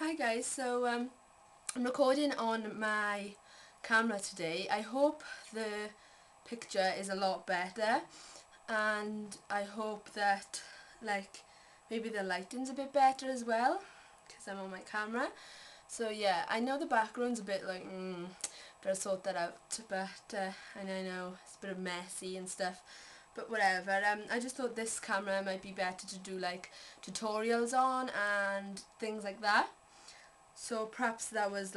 Hi guys, I'm recording on my camera today. I hope the picture is a lot better, and I hope that maybe the lighting's a bit better as well because I'm on my camera. So yeah, I know the background's a bit better sort that out, but and I know it's a bit messy and stuff, but whatever. I just thought this camera might be better to do like tutorials on and things like that. So perhaps that was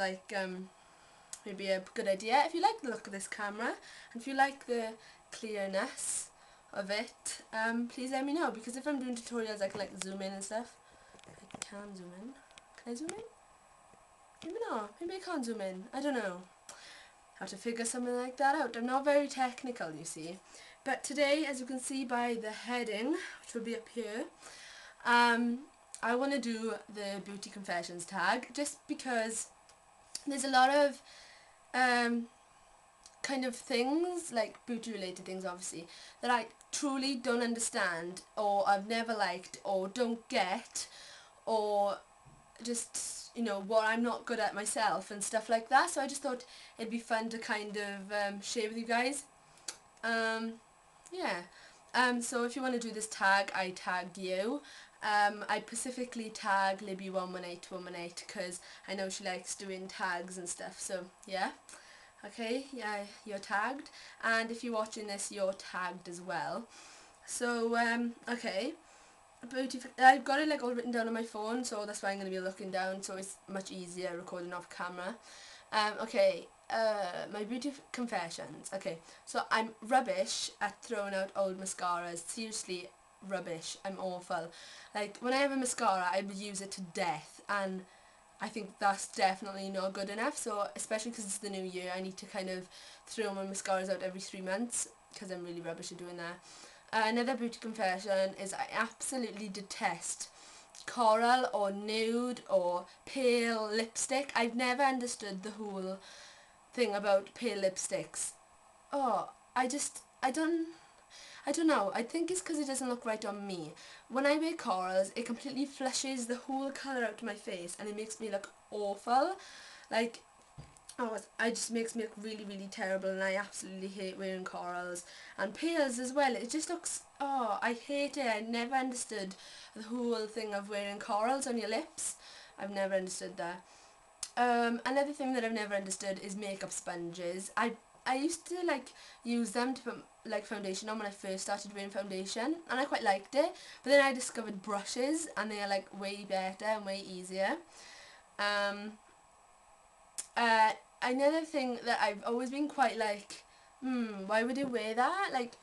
maybe a good idea. If you like the look of this camera and if you like the clearness of it, please let me know, because if I'm doing tutorials I can zoom in and stuff. I can zoom in. Can I zoom in? Maybe not. Maybe I can't zoom in. I don't know how to figure something like that out. I'm not very technical, you see. But today, as you can see by the heading, which will be up here, I want to do the Beauty Confessions tag, just because there's a lot of kind of things, like beauty related things obviously, that I truly don't understand, or I've never liked, or don't get, or just, you know, what I'm not good at myself and stuff like that. So I just thought it'd be fun to kind of share with you guys. Yeah. So if you want to do this tag, I tag you. I specifically tag Libby118118 because I know she likes doing tags and stuff, so yeah. Okay, yeah, you're tagged, and if you're watching this, you're tagged as well. So, okay, I've got it all written down on my phone, so that's why I'm going to be looking down, so it's much easier recording off camera. Okay, my beauty confessions. Okay, so I'm rubbish at throwing out old mascaras. Seriously, rubbish. I'm awful. Like, when I have a mascara, I use it to death, and I think that's definitely not good enough. So, especially because it's the new year, I need to kind of throw my mascaras out every 3 months, because I'm really rubbish at doing that. Another beauty confession is I absolutely detest coral or nude or pale lipstick. I've never understood the whole thing about pale lipsticks. Oh, I don't know. I think it's because it doesn't look right on me. When I wear corals, it completely flushes the whole colour out of my face and it makes me look awful. Like, oh, it just makes me look really, really terrible, and I absolutely hate wearing corals. And pales as well. It just looks, oh, I hate it. I never understood the whole thing of wearing corals on your lips. I've never understood that. Another thing that I've never understood is makeup sponges. I used to use them to put foundation on when I first started wearing foundation, and I quite liked it. But then I discovered brushes, and they are way better and way easier. Um, Another thing that I've always been quite why would you wear that? Like,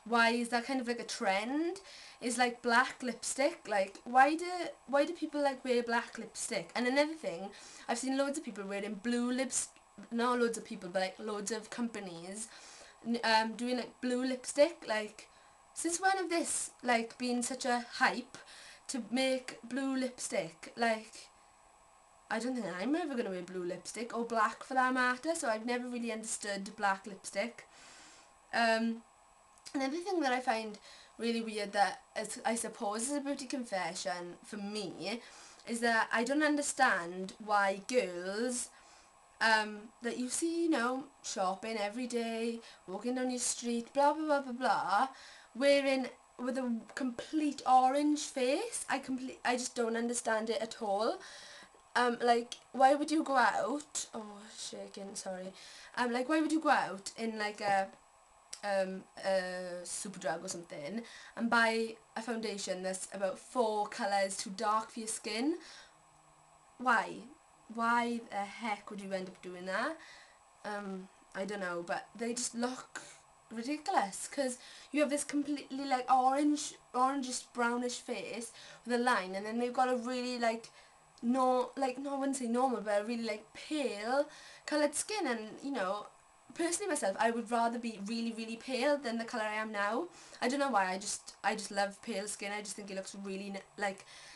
why is that kind of a trend? Is black lipstick. Why do people wear black lipstick? And another thing, I've seen loads of people wearing blue lips, not loads of people, but loads of companies doing blue lipstick. Since when have this been such a hype to make blue lipstick? I don't think I'm ever going to wear blue lipstick, or black for that matter, so I've never really understood black lipstick. Another thing that I find really weird, that I suppose is a beauty confession for me, is that I don't understand why girls that you see, you know, shopping every day, walking down your street, blah blah blah blah blah, wearing with a complete orange face. I just don't understand it at all. Why would you go out? Oh, shaking. Sorry. Why would you go out in a Superdrug or something and buy a foundation that's about 4 colours too dark for your skin? Why? Why the heck would you end up doing that? I don't know, but they just look ridiculous, because you have this completely orangish brownish face with a line, and then they've got a really no, I wouldn't say normal, but a really pale coloured skin. And you know, personally myself, I would rather be really, really pale than the colour I am now. I don't know why. I just love pale skin. I just think it looks really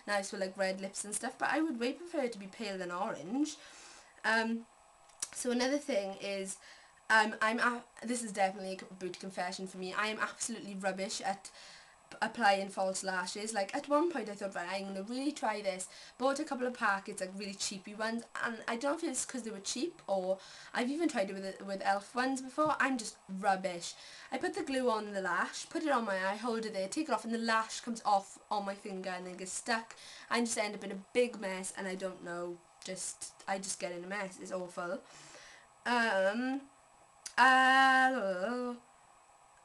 nice with red lips and stuff. But I would way prefer it to be pale than orange. So another thing is, this is definitely a beauty confession for me. I am absolutely rubbish at applying false lashes. Like at one point I thought, right, I'm going to really try this. Bought a couple of packets, like really cheapy ones, and I don't know if it's because they were cheap or I've even tried it with e.l.f. ones before. I'm just rubbish. I put the glue on the lash, put it on my eye, hold it there, take it off, and the lash comes off on my finger and then gets stuck. I just end up in a big mess, and I don't know, I just get in a mess. It's awful.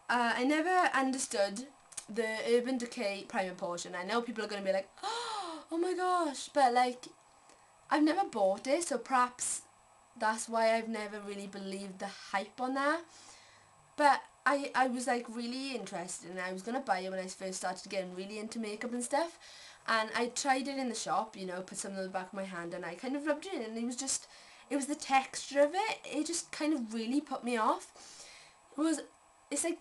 I never understood the Urban Decay primer portion. I know people are going to be like, oh my gosh, but like, I've never bought it, so perhaps that's why I've never really believed the hype on that. But I was like really interested, and I was going to buy it when I first started getting really into makeup and stuff. And I tried it in the shop, you know, put some on the back of my hand, and I kind of rubbed it in, and it was the texture of it. It just kind of really put me off. It's like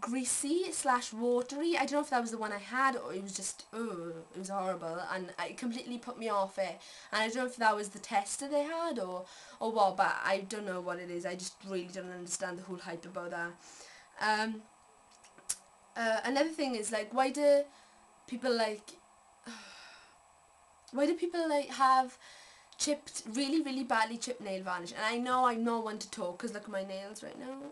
greasy / watery. I don't know if that was the one I had, or it was just, it was horrible, and it completely put me off it. And I don't know if that was the tester they had or what, but I don't know what it is. I just really don't understand the whole hype about that. Another thing is, like, why do people have really badly chipped nail varnish? And I know I'm not one to talk, because look at my nails right now,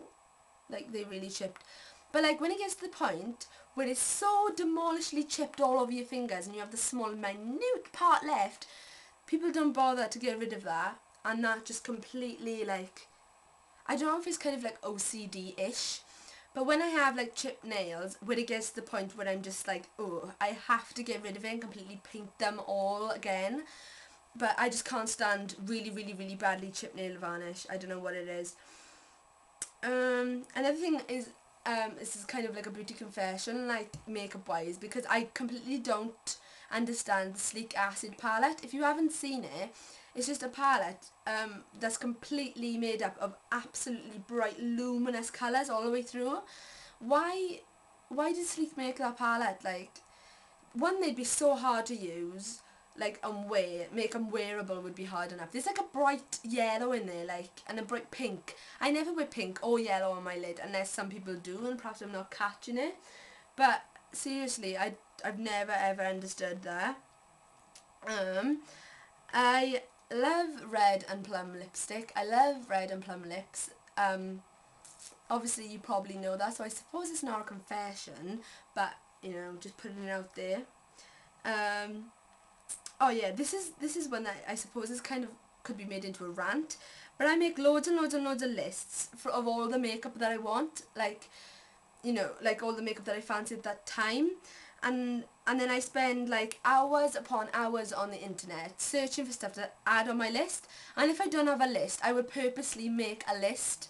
like, they really chipped. But like, when it gets to the point where it's so demolishingly chipped all over your fingers and you have the small minute part left, people don't bother to get rid of that, and that just completely, like, I don't know if it's kind of like OCD-ish, but when I have like chipped nails, when it gets to the point where I'm just like, oh, I have to get rid of it and completely paint them all again. But I just can't stand really badly chipped nail varnish. I don't know what it is. Another thing is, this is kind of like a beauty confession, like makeup wise, because I completely don't understand the Sleek Acid palette. If you haven't seen it, it's just a palette that's completely made up of absolutely bright luminous colours all the way through. Why did Sleek make that palette? Like, one, they'd be so hard to use, like, and make them wearable would be hard enough. There's like a bright yellow in there, like, and a bright pink. I never wear pink or yellow on my lid, unless some people do, and perhaps I'm not catching it. But seriously, I've never ever understood that. I love red and plum lipstick. I love red and plum lips. Obviously you probably know that, so I suppose it's not a confession, but, you know, just putting it out there. Oh yeah, this is one that I suppose is kind of could be made into a rant, but I make loads and loads of lists of all the makeup that I want, like, you know, like all the makeup that I fancy at that time, and then I spend like hours upon hours on the internet searching for stuff to add on my list. And if I don't have a list, I would purposely make a list,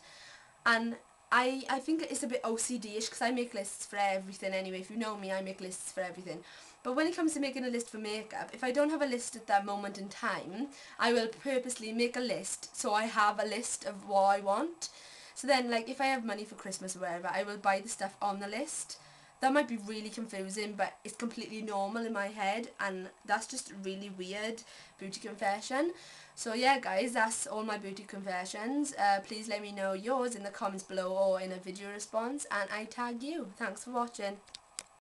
and I think it's a bit OCD-ish, because I make lists for everything anyway. If you know me, I make lists for everything. But when it comes to making a list for makeup, if I don't have a list at that moment in time, I will purposely make a list so I have a list of what I want. So then, like, if I have money for Christmas or whatever, I will buy the stuff on the list. That might be really confusing, but it's completely normal in my head, and that's just really weird beauty confession. So yeah guys, that's all my beauty confessions. Please let me know yours in the comments below or in a video response, and I tag you. Thanks for watching.